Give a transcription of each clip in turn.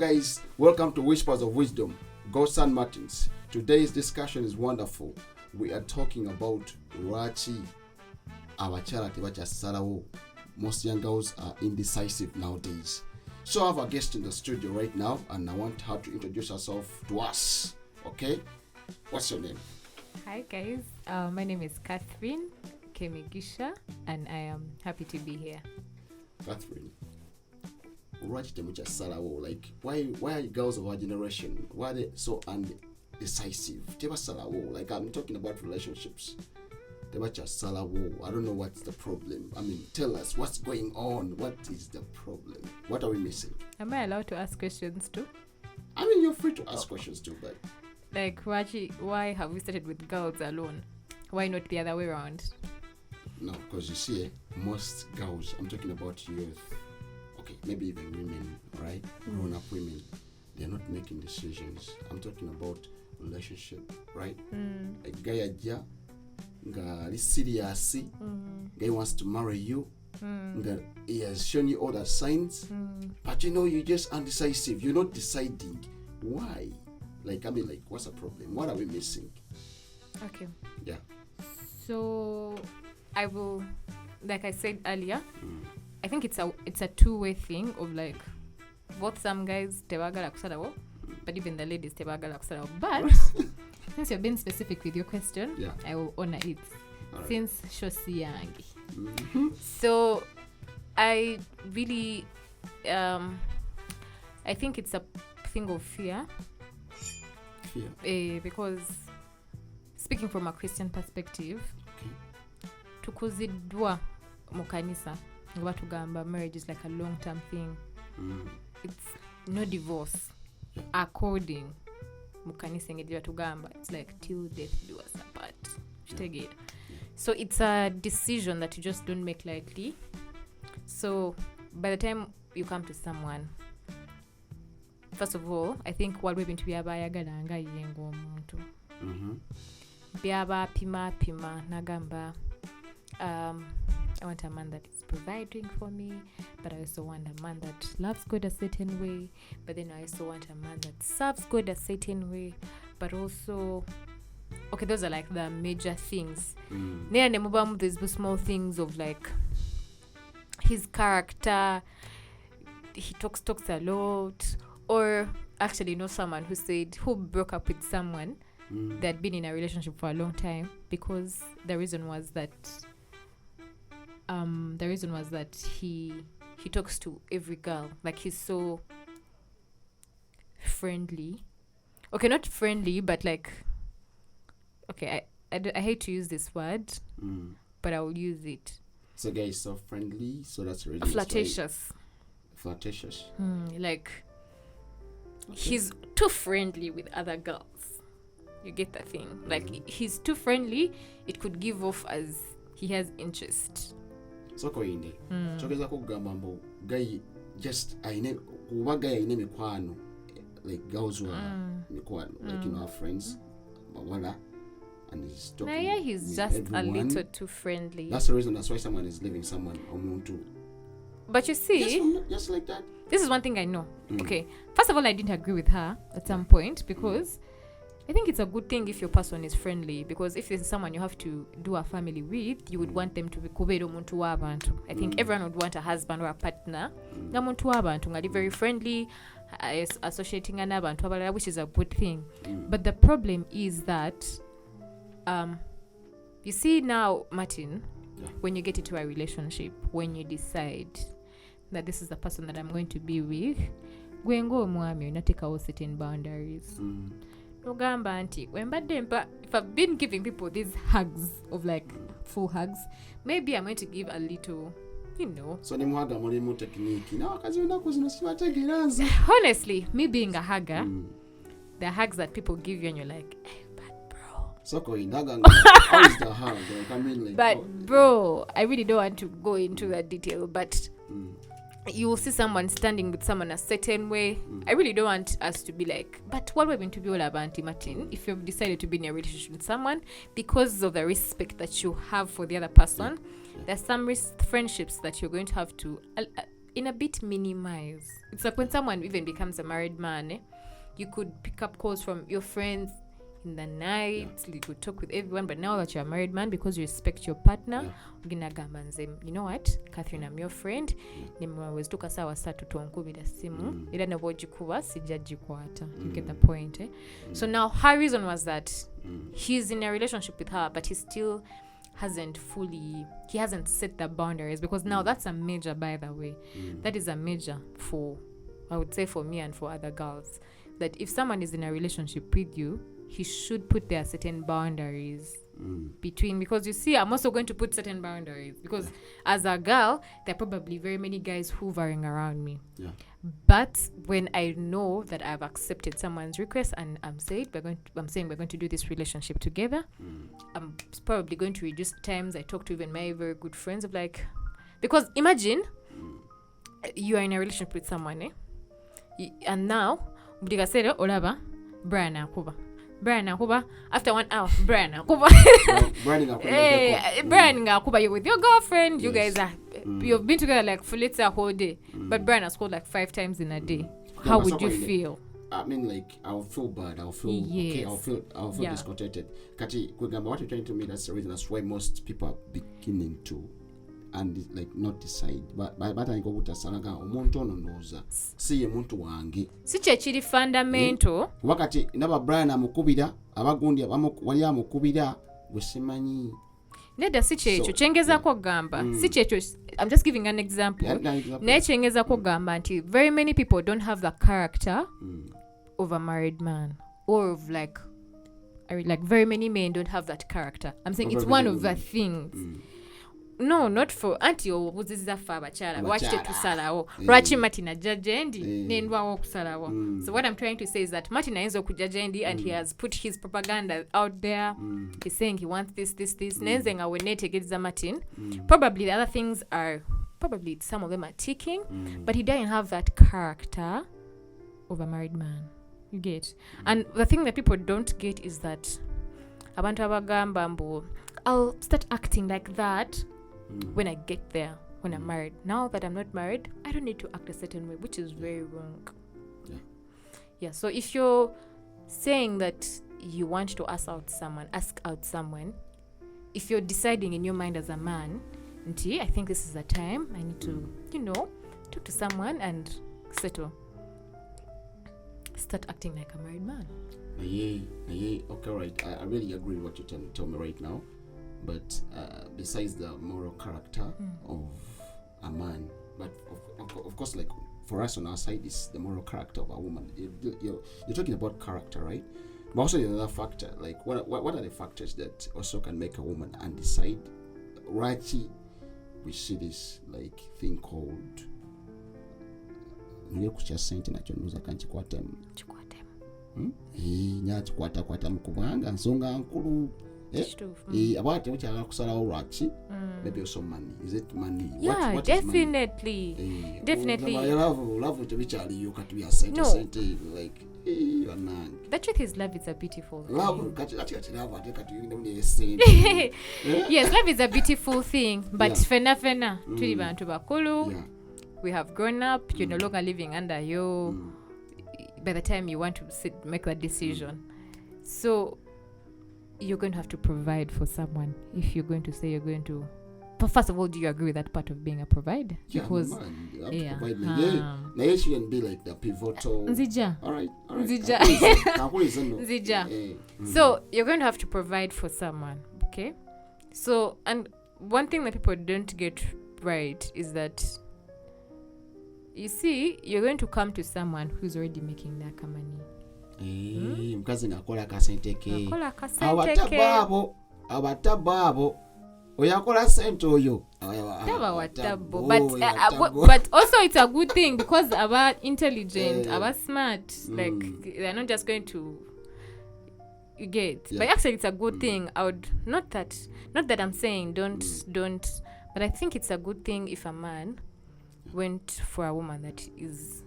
guys, welcome to Whispers of Wisdom. Go San Martins. Today's discussion is wonderful. We are talking about Rachi Awachala Tibacha Salawo. Most young girls are indecisive nowadays. So I have a guest in the studio right now, and I want her to introduce herself to us. Okay? What's your name? Hi guys, my name is Catherine Kemigisha, and I am happy to be here. Catherine. Rachi Tibacha Salawo. Like, why are girls of our generation? Why are they so indecisive? Tiba Salawo. Like, I'm talking about relationships. Tibacha Salawo. I don't know what's the problem. I mean, tell us what's going on. What is the problem? What are we missing? Am I allowed to ask questions too? I mean, you're free to ask questions too, but Like, Rachi, why have we started with girls alone? Why not the other way around? no, because you see, most girls, I'm talking about youth, okay, maybe even women, right? Grown-up women, they're not making decisions. I'm talking about relationship, right? A guy aja, nga serious, guy wants to marry you, nga he has shown you all the signs, but you know you're just undecisive. You're not deciding. Why? Like, I mean, like, what's the problem? What are we missing? Okay. Yeah. So, I will, like I said earlier, I think it's a two-way thing of like, both some guys tebagala kusalawo, but even the ladies tebagala kusalawo. But since you're being specific with your question, Yeah. I will honor it. All right. Since Shosi Yangi. Mhm. So I really I think it's a thing of fear, Yeah. because speaking from a Christian perspective, tukuziddwa mu kanisa nga batugamba marriage is like a long term thing. It's no divorce. Yeah. According mu kanisa ngeri batugamba, it's like till death do us apart. Kitegera. So it's a decision that you just don't make lightly. So by the time you come to someone, first of all, I think what we've been to be abayagala nga yengo omuntu. Byaba pima nagamba, I want a man that is providing for me, but I also want a man that loves God a certain way, but then I also want a man that serves God a certain way, but also, okay, those are like the major things. There's the small things of like his character, he talks a lot, or actually know someone who broke up with someone that had been in a relationship for a long time because the reason was that he talks to every girl, like he's so friendly. Okay, not friendly, but like, okay, I hate to use this word, but I will use it. So guy is so friendly, so that's really Flirtatious. Flirtatious. Like, he's too friendly with other girls. You get that thing? Like, he's too friendly, it could give off as he has interest. So koinde. Chogeza kugamba mbo guy just kuba guy aine mikwano, like girls who are mikwano, like our friends, mawala, and he's talking. Nah, yeah, he's with just everyone. a little too friendly. That's the reason. That's why someone is leaving someone omuntu. But you see, just like that. this is one thing I know. Okay, first of all, I didn't agree with her at some point because I think it's a good thing if your person is friendly, because if this is someone you have to do a family with, you would want them to be kubeera omuntu w'abantu. I think everyone would want a husband or a partner nga muntu w'abantu ngali very friendly, associating n'abantu abalala, which is a good thing. But the problem is that you see now, Martin, when you get into a relationship, when you decide that this is the person that I'm going to be with, gwengo omwami onateekawo certain boundaries. Nogamba anti, if I've been giving people these hugs of like full hugs, maybe I'm going to give a little, you know. So ni mwaga mulimu technique. Na wakazi wendako zino sibategeranza. Honestly, me being a hugger, the hugs that people give you and you're like, hey, but bro. So koindaga how is the hug? Like, I mean, like, But bro, I really don't want to go into that detail, but you will see someone standing with someone a certain way. I really don't want us to be like, but what we're going to be all about, Martin, if you've decided to be in a relationship with someone, because of the respect that you have for the other person, there's some friendships that you're going to have to in a bit minimize. It's like when someone even becomes a married man, you could pick up calls from your friends in the night, you could talk with everyone, but now that you're a married man, because you respect your partner, uginagamba nze, you know what, Catherine, I'm your friend, nimwezituka sawa saa tutonkubira simu era nebwogikuba sijja gikwata. You get the point, So now her reason was that he's in a relationship with her, but he still hasn't set the boundaries, because now that's a major, by the way. That is a major for, I would say, for me and for other girls, that if someone is in a relationship with you, he should put there certain boundaries between, because you see, I'm also going to put certain boundaries, because as a girl, there are probably very many guys hoovering around me. But when I know that I've accepted someone's request and I'm saying we're going to do this relationship together, I'm probably going to reduce times I talk to even my very good friends of like, because imagine you are in a relationship with someone, and now Budiga said, Olaba, Brian Akuba, after 1 hour, Brian Akuba. Brian Akuba, you're with your girlfriend, you guys are, you've been together like for let's say a whole day, but Brian has called like 5 times in a day. How would you feel? I mean, like, I'll feel bad. I'll feel okay. I'll feel discontented. Kati, what you're trying to me, that's the reason. That's why most people are beginning to, and like not decide. But I go with a sanaga, omuntu ono noza. Si omuntu wange. Si chechiri fundamental. Wakati naba Brian amukubira, abagundi wali amukubira, wesemanyi. Neda si checho chengeza ko gamba. Si checho, I'm just giving an example. Ne chengeza ko gamba nti very many people don't have the character of a married man, or of like very many men don't have that character. I'm saying it's one of the things. No, not for anti obuziza fa abachala wachite tusalawo lwachi Martina jajendi nendwawo kusalawo. So what I'm trying to say is that Martina enzo kujajendi and he has put his propaganda out there. He's saying he wants this nenze nga wenetegeza Martin. Probably the other things are, probably some of them are ticking, but he doesn't have that character of a married man. You get? And the thing that people don't get is that abantu abagamba mbu I'll start acting like that when I get there, when I'm married. Now that I'm not married, I don't need to act a certain way, which is very wrong. Yeah. So if you're saying that you want to ask out someone, if you're deciding in your mind as a man, I think this is the time I need to, talk to someone and settle. Start acting like a married man. Okay, right. I really agree with what you tell me right now. But besides the moral character of a man, but of course, like for us on our side is the moral character of a woman. You're talking about character, right? But also another factor, like what are the factors that also can make a woman undecide? Right, we see this like thing called mukubanga nsonga nkulu. About kusalawo lwaki? Maybe also money. Is it money? Yeah, what definitely. Is money? Definitely. Love to be Charlie. You can be a cent like you're not. The truth is, love is a beautiful thing. Yes, love is a beautiful thing. But fena tuli bantu bakulu. We have grown up. You're no longer living under you. By the time you want to make that decision, so you're going to have to provide for someone. If you're going to say you're going to, but first of all, do you agree with that part of being a provider? Because they shouldn't be like the pivotal. Nzija. All right. Nzija. Nzija. So you're going to have to provide for someone, okay? So, and one thing that people don't get right is that, you see, you're going to come to someone who's already making that money. Mkazi nakola kasente ke abatababo oyakola sente oyo but also it's a good thing because about intelligent about smart like they're not just going to get but actually it's a good thing. I would not that I'm saying don't but I think it's a good thing if a man went for a woman that is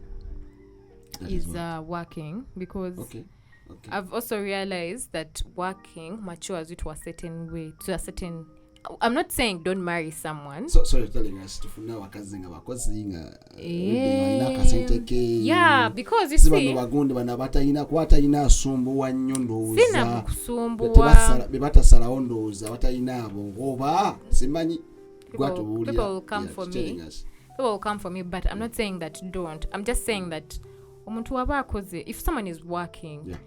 working, because I've also realized that working matures you to a certain way, to a certain I'm not saying don't marry someone. So you're telling us to funa wakazi nga bakozi nga ina kasente ke. Yeah, because you see bagundi bana batayina kwatayina asumbuwa nnyo ndowooza. Sina kusumbuwa. Bebatasala ondowooza batayina abo oba simanyi gwatubuulira. People will come for me. People will come for me, but I'm not saying that don't. I'm just saying that omuntu waba akoze, if someone is working,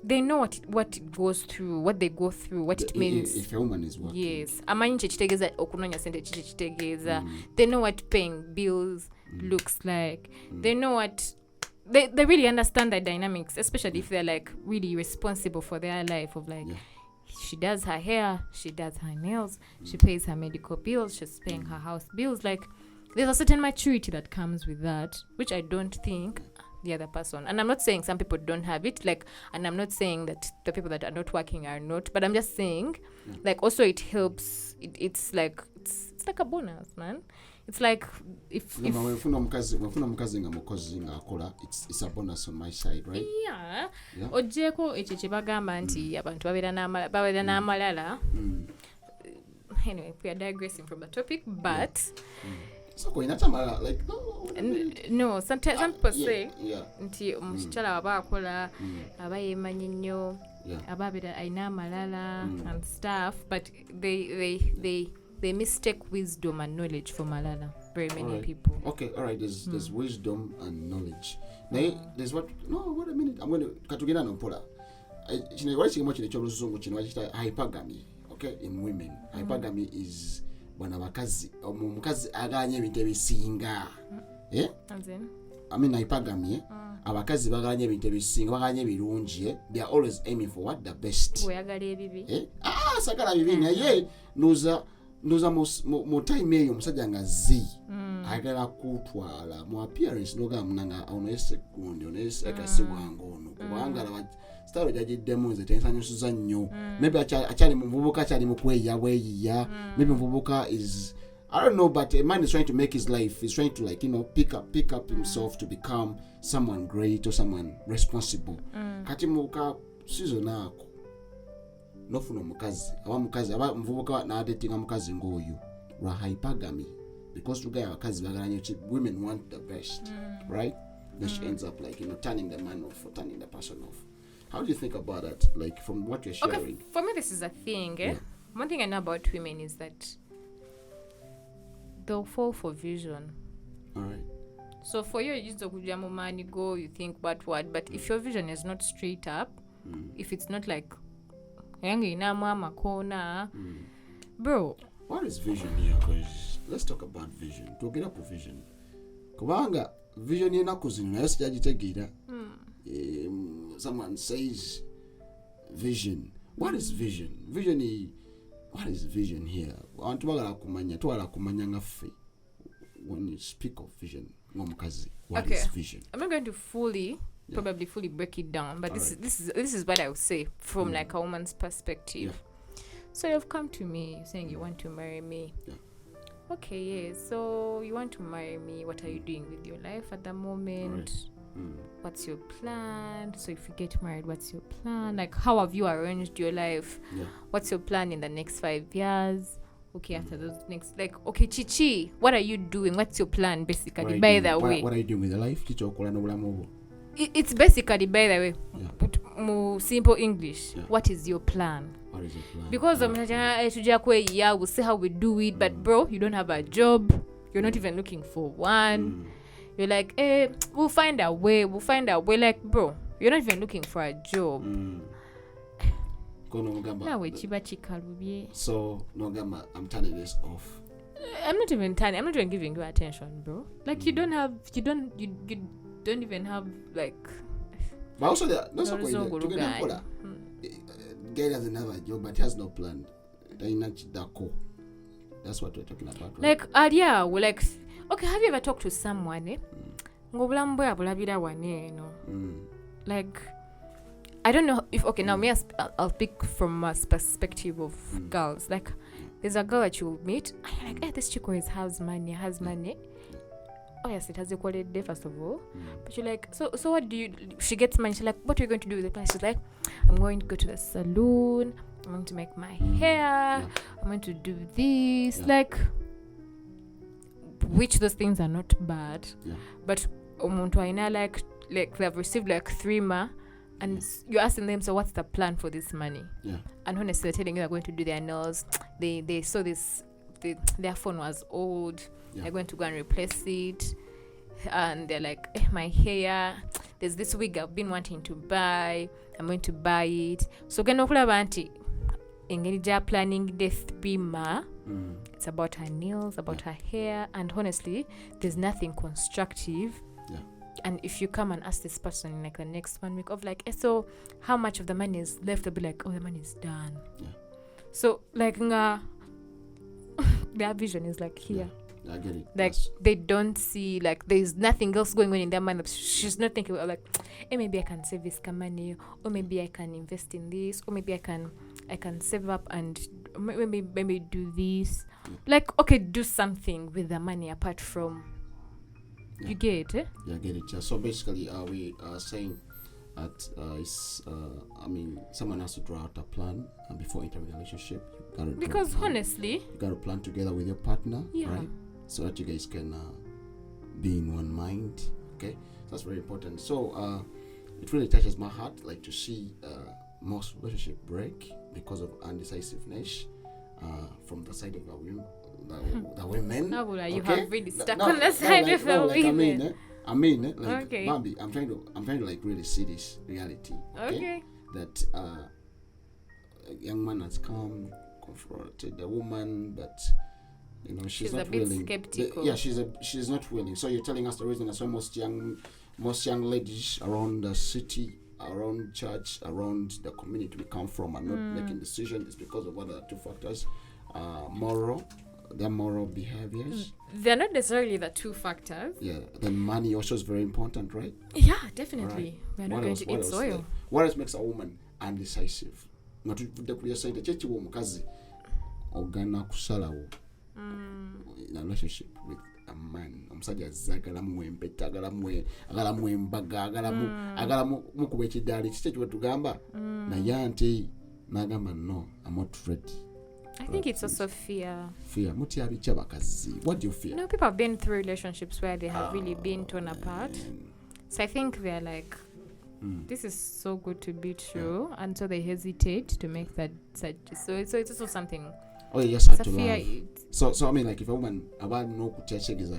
they know what it goes through, what they go through, what it means. If a woman is working. Yes. Amanyi kitegeeza okunonya sente kitegeeza. They know what paying bills looks like. They know what they really understand the dynamics, especially if they're like really responsible for their life of like she does her hair, she does her nails, she pays her medical bills, she's paying her house bills. Like there's a certain maturity that comes with that, which I don't think the other person. And I'm not saying some people don't have it, like, and I'm not saying that the people that are not working are not, but I'm just saying like also it helps. It's like a bonus, man. It's like if mfuna mukazi nga mukozi nga akola, it's a bonus on my side, right? Yeah. Ojeko ekyo kye bagamba nti abantu babeera n'amalala. Anyway, we are digressing from the topic, but so like no, some people say nti omukyala waba akola aba yemanyi nnyo aba abeera ayina amalala and stuff, but they mistake wisdom and knowledge for malala. Very many people. Okay, all right. There's wisdom and knowledge. There's what? No, wait a minute. I'm going to katugenda nompola. Why chimo chine cy'oluzungu kino wachita hypergamy. Okay, in women, hypergamy is when omukazi aganye ebintu ebisinga. As in? I mean hypergamy. Abakazi baganye ebintu ebisinga, baganye ebirungi. They are always aiming for what the best. Oyagala ebibi. Sagala bibi Noza mo time eyo omusajja nga agala kutwala mu appearance noga munanga onese gundi onese kasi wangono kubanga la style jajiddemu nze tensanyusiza nnyo. Maybe achali muvubuka achali mukweya bweyiya. Maybe muvubuka is I don't know, but a man is trying to make his life. He's trying to pick up himself to become someone great or someone responsible. Kati muka season ako nofuna mukazi aba mvubuka na dating mukazi ngoyu ra hypergamy because to get abakazi bagalanye women want the best, right? Then she ends up like turning the man off or turning the person off. How do you think about that, like from what you're sharing? Okay, for me this is a thing. One thing I know about women is that they'll fall for vision. All right. So for you just money go, you think what, but if your vision is not straight up, if it's not like bro, what is vision here? Because let's talk about vision. Talking about vision, kubanga vision yenaku zino nayo sijagitegeera. Someone says vision. What is vision? What is vision here? Abantu bagala kumanya, twala kumanya ngaffe. When you speak of vision, ngomukazi, what is vision? I'm not going to probably fully break it down, but this is what I would say from like a woman's perspective. So you've come to me saying you want to marry me. Okay, so you want to marry me. What are you doing with your life at the moment? What's your plan? So if you get married, what's your plan? Like, how have you arranged your life? What's your plan in the next 5 years? Okay, after those next, like, okay, Chichi, what are you doing? What's your plan, basically? By the way, what are you doing with your life? It's basically, by the way, more simple English. What is your plan? What is your plan? Because we'll see how we do it, but bro, you don't have a job. You're not even looking for one. You're like, we'll find a way. Like, bro, you're not even looking for a job. So, Nogama, I'm turning this off. I'm not even giving you attention, bro. Like, you don't even have, like... But also, guy doesn't have a job, but he has no plan. That's what we're talking about, right? Like, well, like... Okay, have you ever talked to someone, Like, I don't know if... Okay, now, I'll speak from a perspective of girls. Like, there's a girl that you'll meet, and you're like, this chick always has money. Oh yes, it has a quality day first of all. But you're like, so what do you... She gets money, she's like, what are you going to do with the place? She's like, I'm going to go to the salon, I'm going to make my hair, I'm going to do this, like, which those things are not bad, but umuntu aina like they've received like 3 ma, and you're asking them, so what's the plan for this money? And honestly, they're telling you they're going to do their nails. They saw this, their phone was old, they're going to go and replace it, and they're like, my hair, there's this wig I've been wanting to buy, I'm going to buy it. So gonna okulaba anti engeri gya planning the 3 ma. It's about her nails, about her hair, and honestly, there's nothing constructive. And if you come and ask this person in like the next 1 week of like, so how much of the money is left? They'll be like, oh, the money is done. So like their vision is like here. I get it. Like they don't see, like there's nothing else going on in their mind. She's not thinking about like, hey, maybe I can save this money, or maybe I can invest in this, or maybe I can save up and maybe do this. Like, okay, do something with the money apart from. You get it? Yeah, I get it. So basically, we are saying that someone has to draw out a plan before entering a relationship. Because honestly, you got to plan together with your partner, right? So that you guys can be in one mind. Okay, so that's very important. So it really touches my heart, like to see most relationship break because of indecisiveness from the side of the women. You have really stuck on the side of the women. Bambi, I'm trying to like really see this reality. Okay. That a young man has come, confronted the woman, but she's not a bit willing. skeptical. She's not willing. So you're telling us the reason that's why most young ladies around the city, around church, around the community we come from are not making decisions is because of what are 2 factors. Their moral behaviors. They're not necessarily the 2 factors. Yeah, then money also is very important, right? Yeah, definitely. Right. We're not going to eat soil. What else makes a woman undecisive? Not to say the church womukazi ogana kusalawo in a relationship with a man. Omusajja zagala mwempeta agala mwembaga agala mukuba ekiddaali kiki kye tugamba naye anti n'agamba no, I'm not ready. I think it's also fear. What do you fear? People have been through relationships where they have really been torn apart. So I think they're like, this is so good to be true. And so they hesitate to make that such. So it's also something. Oh, yes, had to love. So I mean, like if a woman about no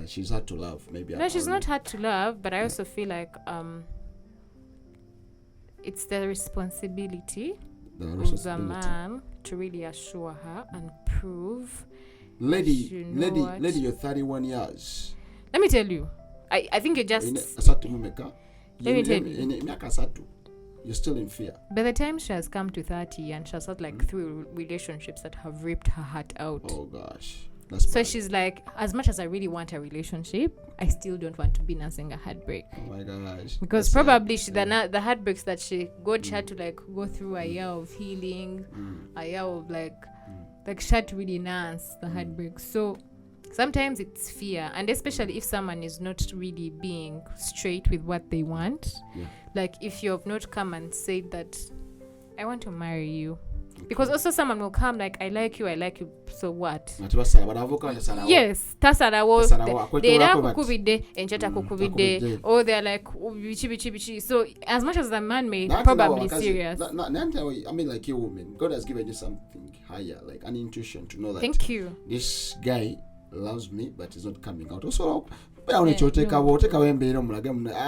she's hard to love, maybe. No, she's not hard to love, but I also feel like it's the responsibility of the man to really assure her and prove. Lady, you're 31 years. Let me tell you, I think you just. Let me tell you. You're still in fear. By the time she has come to 30 and she has had like 3 relationships that have ripped her heart out. Oh gosh. So she's like, as much as I really want a relationship, I still don't want to be nursing a heartbreak. Oh my gosh. Because probably the heartbreaks that she had to like go through a year of healing, a year of like she had to really nurse the heartbreak. So sometimes it's fear, and especially if someone is not really being straight with what they want. Like if you have not come and said that I want to marry you. Because also someone will come like, I like you, so what? Yes, tasarawo dera kukubide enchata kukubide, or they're like bichi. So as much as the man may probably serious. I mean, like you women, God has given you something higher, like an intuition to know that. Thank you. This guy loves me, but he's not coming out. Also, I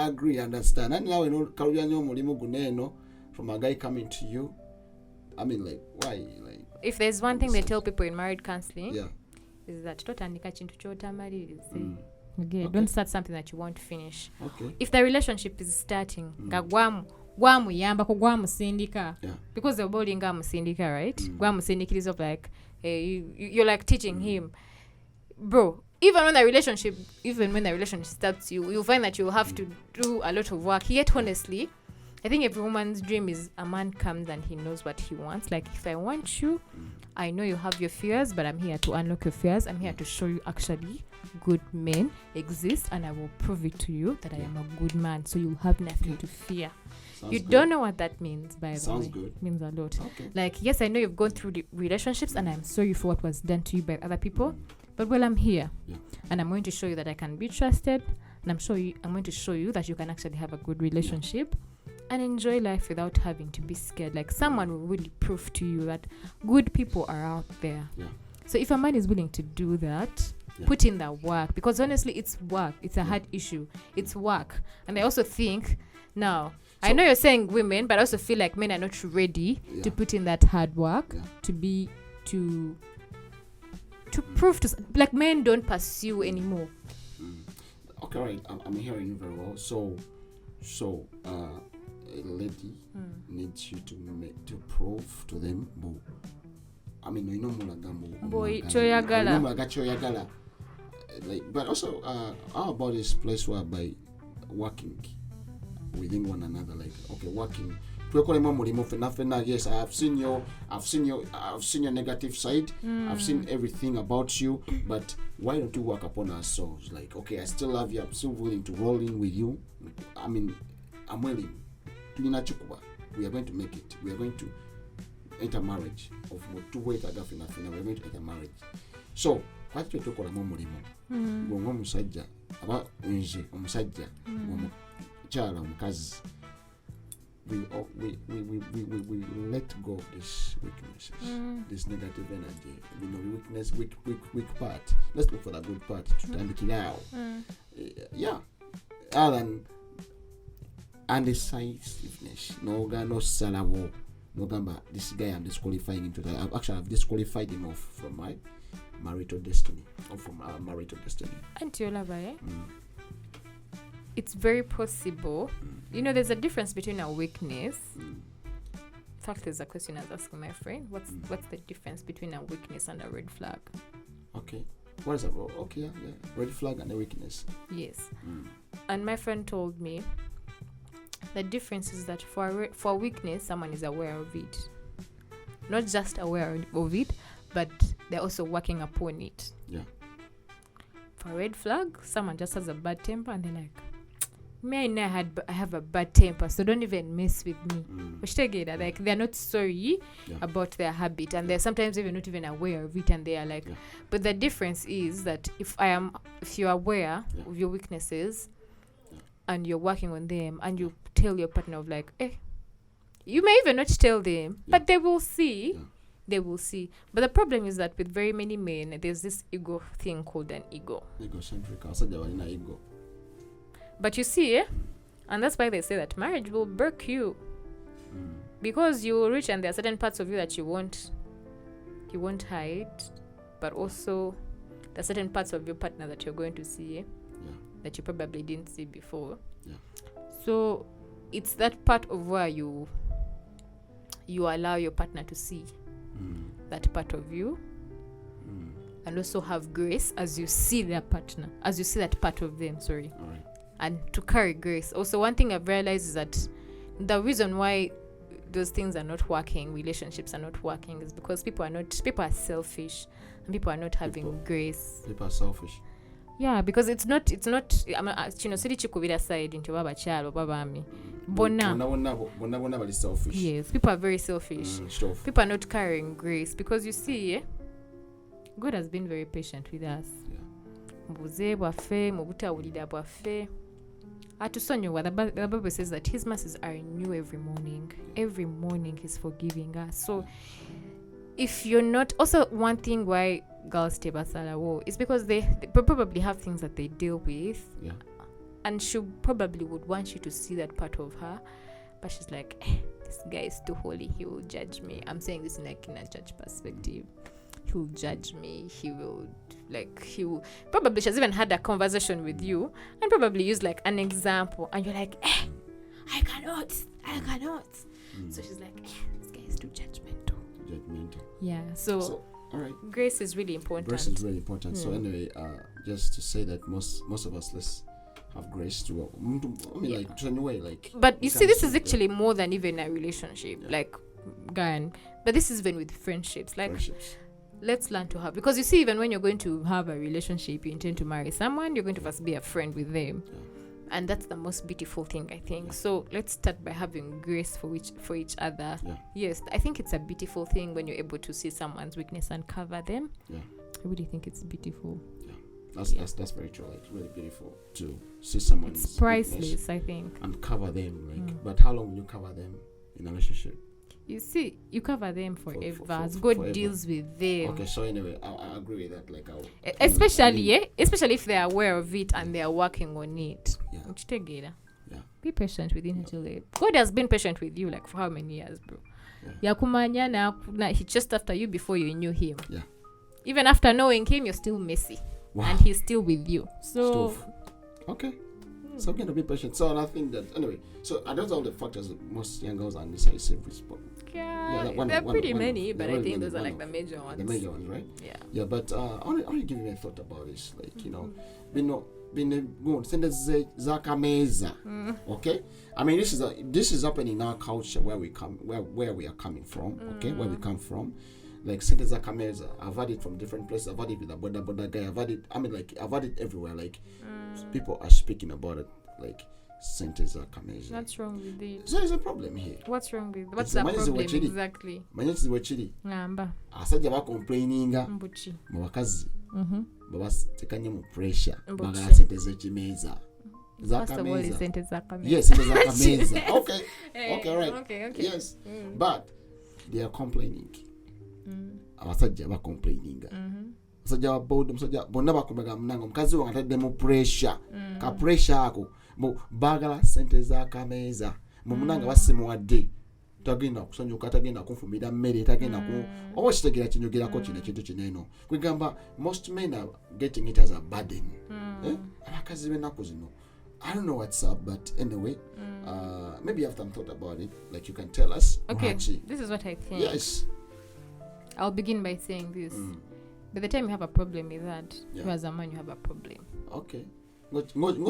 agree, understand. And now from a guy coming to you. I mean, like, why? Like, if there's one thing they tell people in married counseling, is that don't start something that you won't finish. Okay. If the relationship is starting, because they're boarding musindika, right? Musindika is of like, you're like teaching him, bro. Even when the relationship starts, you'll find that you'll have to do a lot of work. Yet, honestly, I think every woman's dream is a man comes and he knows what he wants. Like, if I want you, I know you have your fears, but I'm here to unlock your fears. I'm here to show you actually good men exist, and I will prove it to you that I am a good man. So you'll have nothing to fear. Sounds You good. don't know what that means, by the Sounds way. good. It means a lot. Okay. Like, yes, I know you've gone through the relationships, and I'm sorry for what was done to you by other people. But well, I'm here, Yeah. and I'm going to show you that I can be trusted, and I'm going to show you that you can actually have a good relationship and enjoy life without having to be scared. Like, someone will really prove to you that good people are out there. Yeah. So if a man is willing to do that, Yeah. put in that work, because honestly, it's work. It's a Yeah. hard issue. It's work, and I also think now. I So- know you're saying women, but I also feel like men are not ready Yeah. to put in that hard work Yeah. to prove to like men don't pursue anymore. Okay, right. I'm hearing you very well. So, a lady needs you to prove to them. I mean, you know, Boy, choyagala. choyagala. Like, but also, how about this place whereby working within one another? Like, okay, working. Yes, I've seen your negative side. I've seen everything about you, but why don't you work upon ourselves? Like, okay, I still love you. I'm still willing to roll in with you. I mean, I'm willing. We are going to make it. We are going to enter marriage. We're going to enter marriage. So, what do you talk about mulimo? Musajja, aba nje omusajja, omukyala omukazi. We let go of these weaknesses, this negative energy. You know, weakness, weak part. Let's look for the good part to turn it now. Yeah. Other than indecisiveness, no salawo, no gamba. This guy I'm disqualifying him to that. I've disqualified him off from my marital destiny, or from our marital destiny. Auntie Olaba, it's very possible. You know, there's a difference between a weakness. In fact, there's a question I was asking my friend. What's the difference between a weakness and a red flag? Okay. What is that? Okay, yeah. Red flag and a weakness. Yes. And my friend told me the difference is that for weakness, someone is aware of it. Not just aware of it, but they're also working upon it. Yeah. For red flag, someone just has a bad temper and they're like, me and I have a bad temper, so don't even mess with me. Like, they're not sorry about their habit, and they're sometimes even not even aware of it, and they are like, but the difference is that if you're aware of your weaknesses and you're working on them, and you tell your partner of like, you may even not tell them, but they will see. They will see. But the problem is that with very many men, there's this ego thing called an ego. Egocentric. I said they were in an ego. But you see, and that's why they say that marriage will break you. Because you will reach, and there are certain parts of you that you won't hide, but also there are certain parts of your partner that you're going to see that you probably didn't see before. So it's that part of where you allow your partner to see that part of you, and also have grace as you see their partner, as you see that part of them. Sorry. All right. And to carry grace. Also, one thing I've realized is that the reason why those things are not working, relationships are not working, is because people are selfish, and people are not having grace. People are selfish. Yeah, because it's not siri chikubira side into baba chalo baba ami bona Bali selfish. Yes, people are very selfish. People are not carrying grace, because you see, God has been very patient with us. Mbuze bwaffe mu butawulira bwaffe atusonyiwa. The Bible says that his mercies are new every morning. Every morning he's forgiving us. So if you're not, also one thing why girls stay basalawo is because they probably have things that they deal with, and she probably would want you to see that part of her, but she's like, this guy is too holy, he will judge me. I'm saying this in a judge perspective. He will judge me. He will probably, she's even had a conversation with you and probably use like an example, and you're like, I cannot. So she's like, this guy is too judgmental. Yeah. So all right. Grace is really important. Grace is really important. So anyway, just to say that most of us, let's have grace to. Like to anyway, like. But you see, this is actually more than even a relationship, like, Gan. But this is even with friendships, like. Let's learn to have, because you see, even when you're going to have a relationship, you intend to marry someone, you're going to first be a friend with them. And that's the most beautiful thing, I think. So let's start by having grace for each other. Yeah. Yes, I think it's a beautiful thing when you're able to see someone's weakness and cover them. Yeah. I really think it's beautiful. Yeah. That's very true. It's really beautiful to see someone's It's priceless, weakness I think. and cover them. But how long will you cover them in a relationship? You see, you cover them forever. As forever. God deals with them. Okay, so anyway, I agree with that. Like, Especially if they're aware of it and they're working on it. Yeah. Yeah. Be patient with it until it. God has been patient with you like for how many years, bro? Yakumanya na he just after you before you knew him. Yeah. Even after knowing him, you're still messy. Wow. And he's still with you. So okay. So I'm going to be patient. So I think that anyway. So are those all the factors that most young girls are indecisive with? Yeah, there are pretty many, but I think those are like the major ones. The major ones, right? Yeah. Yeah, but I only give you a thought about this, like go send us Zakameza. Okay, I mean this is happening in our culture where we are coming from. Okay, where we come from. Like send us Zakameza. I've had it from different places. I've had it with a boda guy. I've had it everywhere. Like people are speaking about it. Like sentence Zakameza. What's wrong with it? So there's a problem here. What's wrong with what's the problem exactly? Manyenzi wachiri. Ngamba. Asajja ba complaininga. Mbuchi. Mu bakazi. Baba tekanye mu pressure. Mbuchi. Bagala sentence ekimeza. First of all, it's sentence Zakameza. Yes, sentence Zakameza. Okay. Okay, right. Okay. Yes. But they are complaining. Abasajja ba complaininga. Abasajja baboda musajja bonna bakomega munanga omukazi wange atadde mu pressure. Ka pressure ako. Mu bagala sente Zakameza mu munanga basimuwadde tagenda kusanyuka tagenda kunfumira mmere tagenda ku oba kitegera kinyogerako kino ekintu kineno kwegamba most men are getting it as a burden abakazi b'ennaku zino I don't know what's up, but anyway, maybe you have some thought about it. Like you can tell us. Okay, this is what I think. Yes. I'll begin by saying this. By the time you have a problem with that, you as a man, you have a problem. Okay. Chenso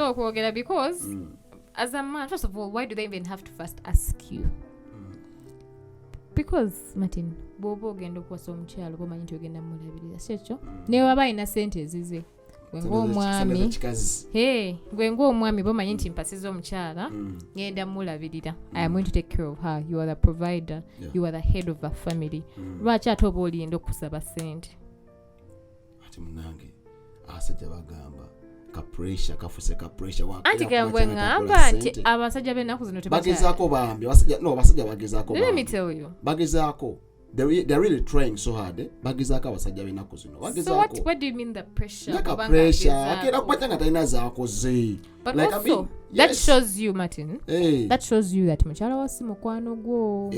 okwogera because as a man, first of all, why do they even have to first ask you? Because Martin bobo ogenda okuwasa omukyalo bomanyi nti ogenda mulabirira sekyo ne waba alina sente ezize gwe ng'omwami bomanyi nti mpasiza omukyala ngenda mulabirira I am going to take care of her. You are the provider. You are the head of the family. Lwaki ate oba olinda okusaba sente munange asajja bagamba ka pressure anti gambwe ngamba nti abasajja b'ennaku zino bagezaako bambi abasajja bagezaako let me tell you bagezaako they're really trying so hard bagezaako abasajja b'ennaku zino bagezaako so what do you mean the pressure like a pressure akera kukwata nga talina zaakoze but like also I mean, that shows you Martin that shows you that mukyala wa si mukwano gwo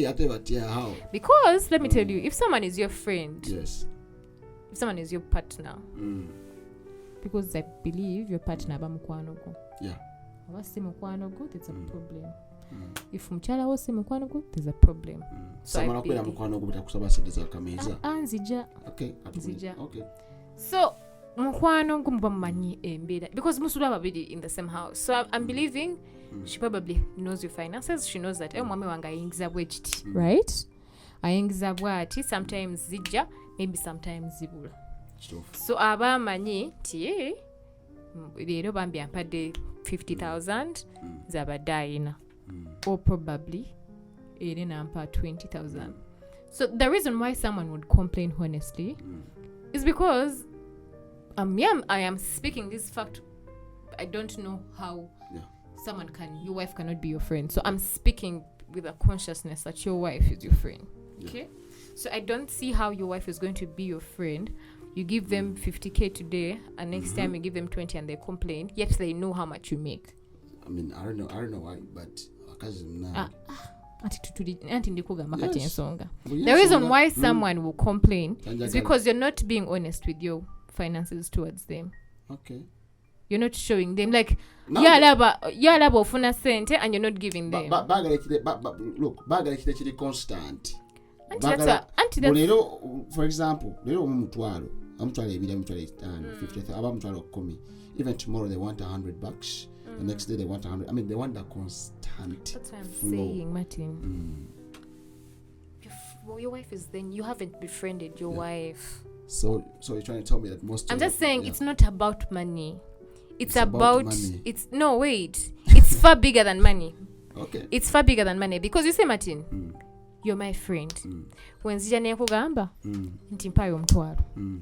ate batya how because let me tell you if someone is your friend if someone is your partner because I believe your partner aba mukwano gwo oba si mukwano gwo there's a problem if mukyala wo si mukwano gwo there's a problem samala kwera mukwano gwo bitakusaba sente Zakameza nzija nzija so mukwano gwo muba mumanyi embeera because musula babiri in the same house so I'm believing she probably knows your finances she knows that mwami wange ayingiza bwe kiti right ayingiza bwati sometimes zijja maybe sometimes zibula so abamanyi nti leero bambi ampadde 50,000 zabadde ayina or probably era nampa 20,000 so the reason why someone would complain honestly is because I am speaking this fact I don't know how your wife cannot be your friend so I'm speaking with a consciousness that your wife is your friend okay so I don't see how your wife is going to be your friend. You give them 50k today, and next time you give them 20, and they complain. Yet they know how much you make. I mean, I don't know why, but the reason why someone will complain is because you're not being honest with your finances towards them. Okay. You're not showing them like yalaba ofuna sente and you're not giving them. Look, bagala kiri constant. For example, lero omutwalo amutwalo ebiri amutwalo 50 aba amutwalo 10 even tomorrow they want $100 the next day they want 100 I mean they want that constant that's what I'm saying Martin your wife is then you haven't befriended your wife So you're trying to tell me that most. I'm just saying it's not about money. It's about about money. it's no wait. It's far bigger than money. Okay. It's far bigger than money because you say Martin, you're my friend. When zija nekugamba nti mpayo omutwalo.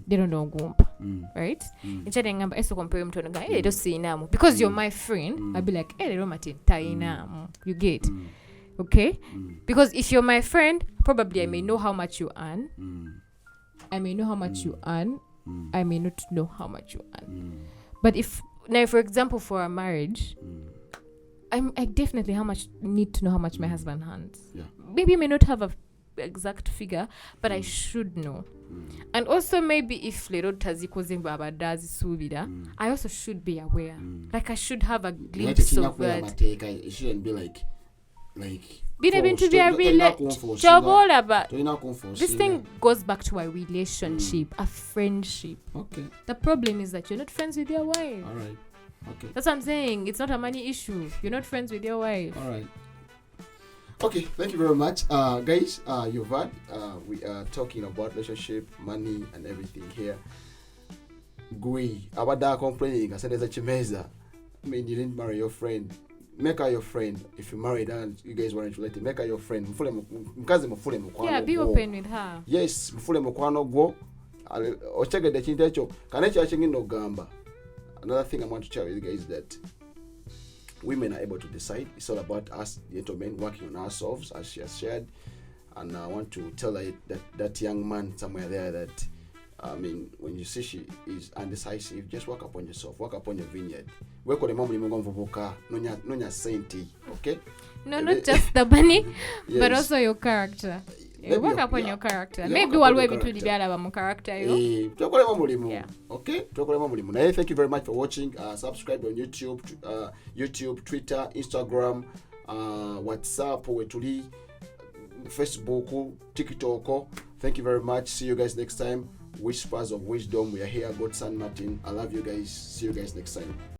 Lero ndogumpa. Right? Nchade ngamba eso mpayo omutwalo nga lero sinamu because you're my friend. I'll be like, lero Martin tayinamu. You get? Okay? Because if you're my friend, probably I may know how much you earn. I may know how much you earn. I may not know how much you earn. But if now, for example, for a marriage, I definitely need to know how much my husband earns. Yeah. Maybe I may not have a exact figure, but I should know. And also maybe if Lero Taziko Baba does subida, I also should be aware. Like I should have a glimpse of that. It shouldn't be like Being able to be a this thing goes back to a relationship, a friendship. Okay. The problem is that you're not friends with your wife. All right. Okay. That's what I'm saying. It's not a money issue. You're not friends with your wife. All right. Okay, thank you very much. Guys, you've heard, we are talking about relationship, money, and everything here. Gui, abada complaining, I said there's a chimeza. I mean, you didn't marry your friend. Make her your friend. If you married and you guys weren't related, make her your friend. Yeah, be open with her. Yes, mfule mukwano gwo. Ochegede kintu ekyo. Kanechi achingino gamba. Another thing I want to share with you guys is that women are able to decide. It's all about us, gentlemen, working on ourselves, as she has shared. And I want to tell her that young man somewhere there that, I mean, when you see she is undecisive, just work upon yourself, work upon your vineyard. Work on the moment you nonya senti, okay? No, not just the money, yes. but also your character. Work upon your character. Maybe one way between the character. Yeah. Okay? Thank you very much for watching. Subscribe on YouTube, Twitter, Instagram, WhatsApp, Facebook, TikTok. Thank you very much. See you guys next time. Whispers of Wisdom. We are here, God San Martin. I love you guys. See you guys next time.